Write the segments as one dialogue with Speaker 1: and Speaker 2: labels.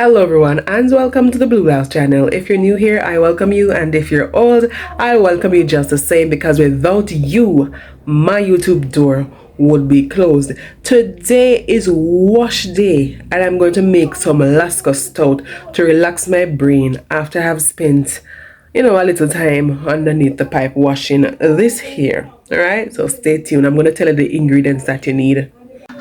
Speaker 1: Hello everyone and welcome to the Blue House channel. If you're new here, I welcome you, and if you're old, I welcome you just the same, because without you, my YouTube door would be closed. Today is wash day and I'm going to make some Lasco Stout to relax my brain after I have spent a little time underneath the pipe washing this here. Alright, so stay tuned. I'm going to tell you the ingredients that you need.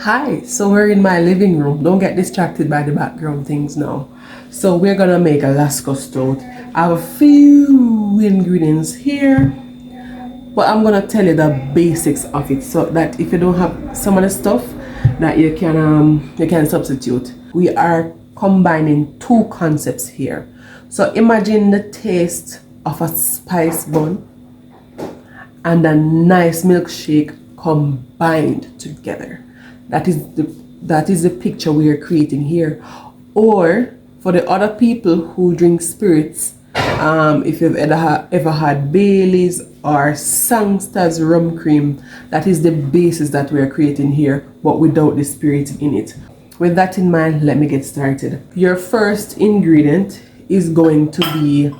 Speaker 1: Hi, so we're in my living room. Don't get distracted by the background things now. So we're gonna make a Lasco Stout. I have a few ingredients here, but I'm gonna tell you the basics of it, so that if you don't have some of the stuff, that you can substitute. We are combining two concepts here. So imagine the taste of a spice bun and a nice milkshake combined together. That is the picture we are creating here. Or for the other people who drink spirits, if you've ever had Baileys or Sangster's rum cream, that is the basis that we are creating here, but without the spirit in it. With that in mind, let me get started. Your first ingredient is going to be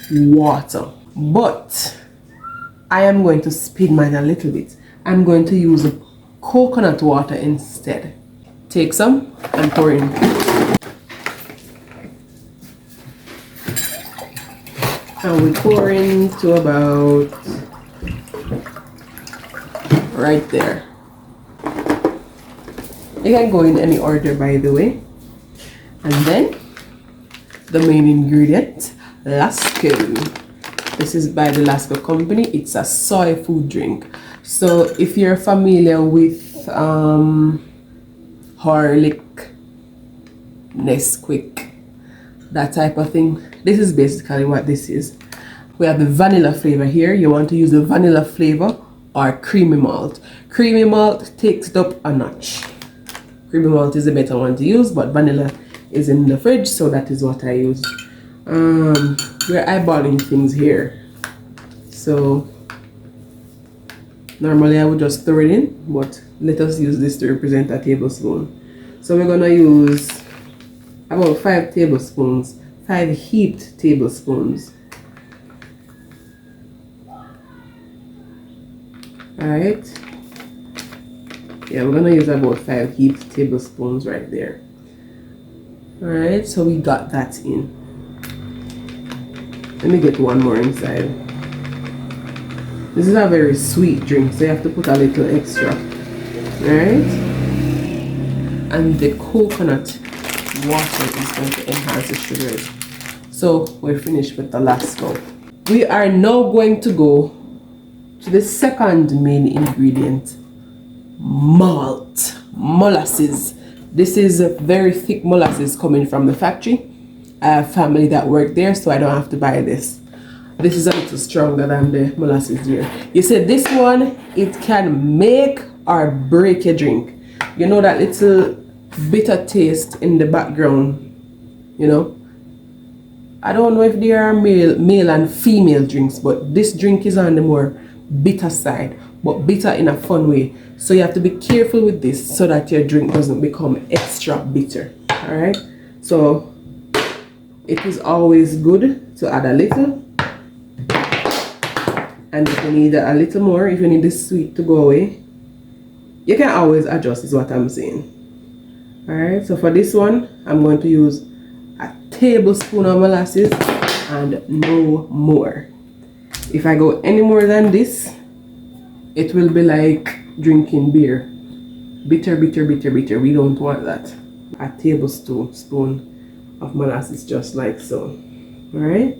Speaker 1: water, but I am going to speed mine a little bit. I'm going to use coconut water instead. Take some and pour in. And we pour into about right there. You can go in any order, by the way. And then the main ingredient, Lasco. This is by the Lasco company. It's a soy food drink. So if you're familiar with Horlick, Nesquik, that type of thing, this is basically what this is. We have the vanilla flavor here. You want to use the vanilla flavor or creamy malt. Creamy malt takes it up a notch. Creamy malt is the better one to use, but vanilla is in the fridge, so that is what I use. We're eyeballing things here, so normally I would just throw it in, but let us use this to represent a tablespoon. So we're gonna use about 5 tablespoons, 5 heaped tablespoons. Alright. Yeah, we're gonna use about 5 heaped tablespoons right there. Alright, so we got that in. Let me get one more inside. This is a very sweet drink, so you have to put a little extra. Alright? And the coconut water is going to enhance the sugars. So we're finished with the Lasco. We are now going to go to the second main ingredient, malt, molasses. This is a very thick molasses coming from the factory. I have family that work there, so I don't have to buy this. This is a little stronger than the molasses here. You said this one, it can make or break your drink. You know that little bitter taste in the background, I don't know if there are male and female drinks, but this drink is on the more bitter side, but bitter in a fun way. So you have to be careful with this so that your drink doesn't become extra bitter. Alright, so it is always good to add a little. And if you need a little more, if you need this sweet to go away, you can always adjust, is what I'm saying. Alright, so for this one, I'm going to use a tablespoon of molasses and no more. If I go any more than this, it will be like drinking beer. Bitter, bitter, bitter, bitter. We don't want that. A tablespoon of molasses, just like so. Alright,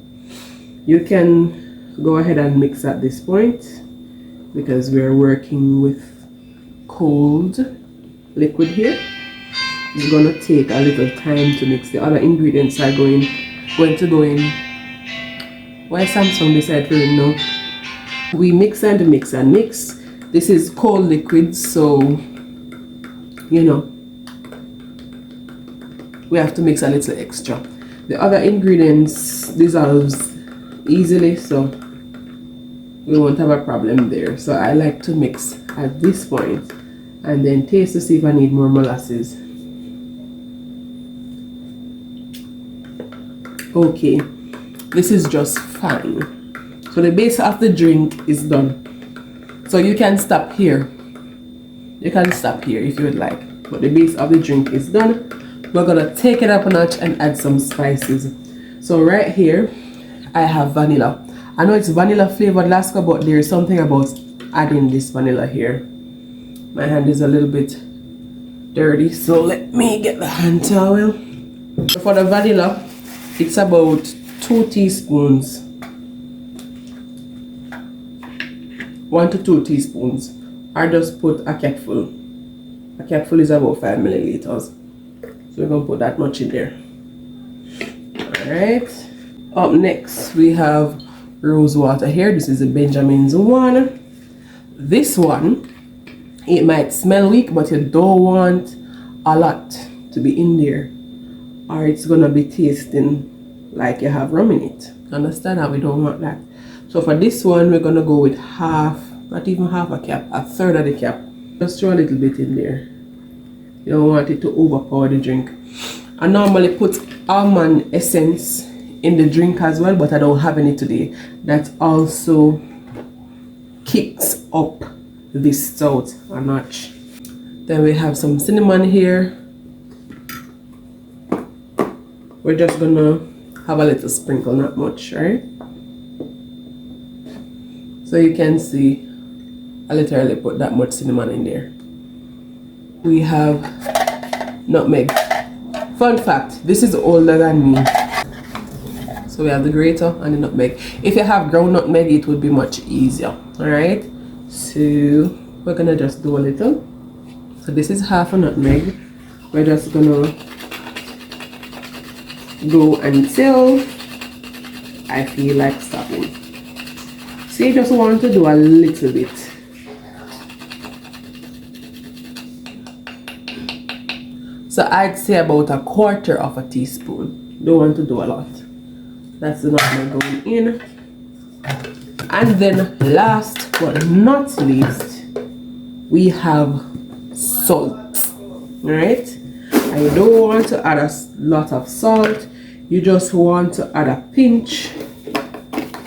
Speaker 1: you can go ahead and mix at this point, because we're working with cold liquid here. It's gonna take a little time to mix. The other ingredients are going to go in. Why Samsung decided to now? We mix and mix and mix. This is cold liquid, so we have to mix a little extra. The other ingredients dissolves easily, so we won't have a problem there. So I like to mix at this point and then taste to see if I need more molasses. Okay, this is just fine. So the base of the drink is done. So you can stop here. You can stop here if you would like. But the base of the drink is done. We're gonna take it up a notch and add some spices. So right here, I have vanilla. I know it's vanilla flavored Lasco, but there is something about adding this vanilla here. My hand is a little bit dirty, so let me get the hand towel. For the vanilla, it's about 2 teaspoons. 1 to 2 teaspoons. I just put a capful. A capful is about 5 milliliters. So we're gonna put that much in there. Alright. Up next, we have rose water here. This is the Benjamin's one. This one, it might smell weak, but you don't want a lot to be in there, or it's gonna be tasting like you have rum in it. Understand how we don't want that. So for this one, we're gonna go with half, not even half a cap, a third of the cap. Just throw a little bit in there. You don't want it to overpower the drink. I normally put almond essence in the drink as well, but I don't have any today. That also kicks up this stout a notch. Then we have some cinnamon here. We're just gonna have a little sprinkle, not much, right? So you can see I literally put that much cinnamon in there. We have nutmeg. Fun fact, this is older than me. So we have the grater and the nutmeg. If you have ground nutmeg, it would be much easier. Alright, so we're gonna just do a little. So this is half a nutmeg. We're just gonna go until I feel like stopping. So you just want to do a little bit. So I'd say about a quarter of a teaspoon. Don't want to do a lot. That's the nutmeg going in. And then last but not least, we have salt. Alright? And you don't want to add a lot of salt. You just want to add a pinch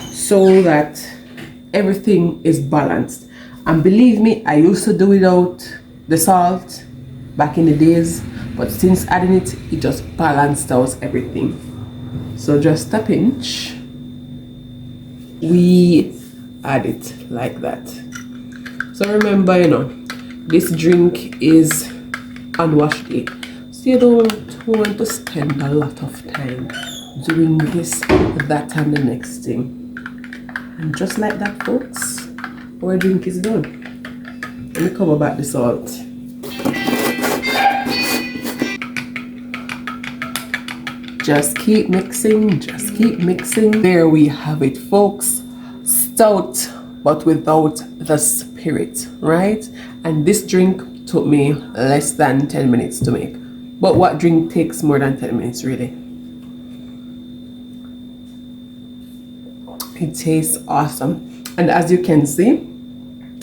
Speaker 1: so that everything is balanced. And believe me, I used to do without the salt back in the days, but since adding it, it just balanced out everything. So just a pinch, we add it like that. So remember, you know, this drink is unwashed day, so you don't want to spend a lot of time doing this, that, and the next thing. And just like that, folks, our drink is done. Let me cover back the salt. Just keep mixing, just keep mixing. There we have it, folks. Stout, but without the spirit, right? And this drink took me less than 10 minutes to make. But what drink takes more than 10 minutes, really? It tastes awesome. And as you can see,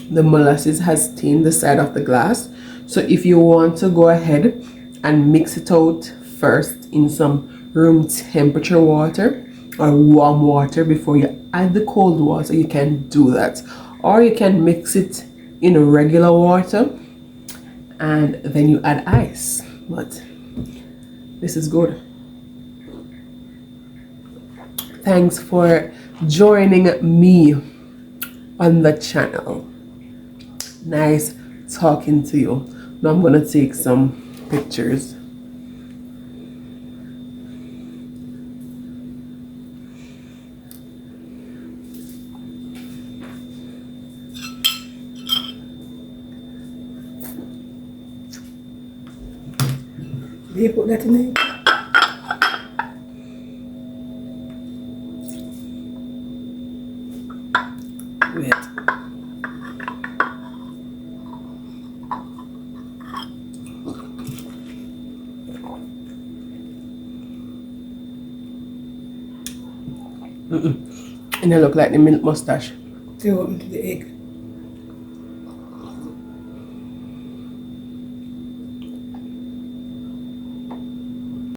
Speaker 1: the molasses has stained the side of the glass. So if you want to go ahead and mix it out first in some room temperature water or warm water before you add the cold water, you can do that. Or you can mix it in regular water and then you add ice. But this is good. Thanks for joining me on the channel. Nice talking to you. Now I'm gonna take some pictures. Did you put that in there? Wait. And they look like the milk mustache.
Speaker 2: See what happened to the egg?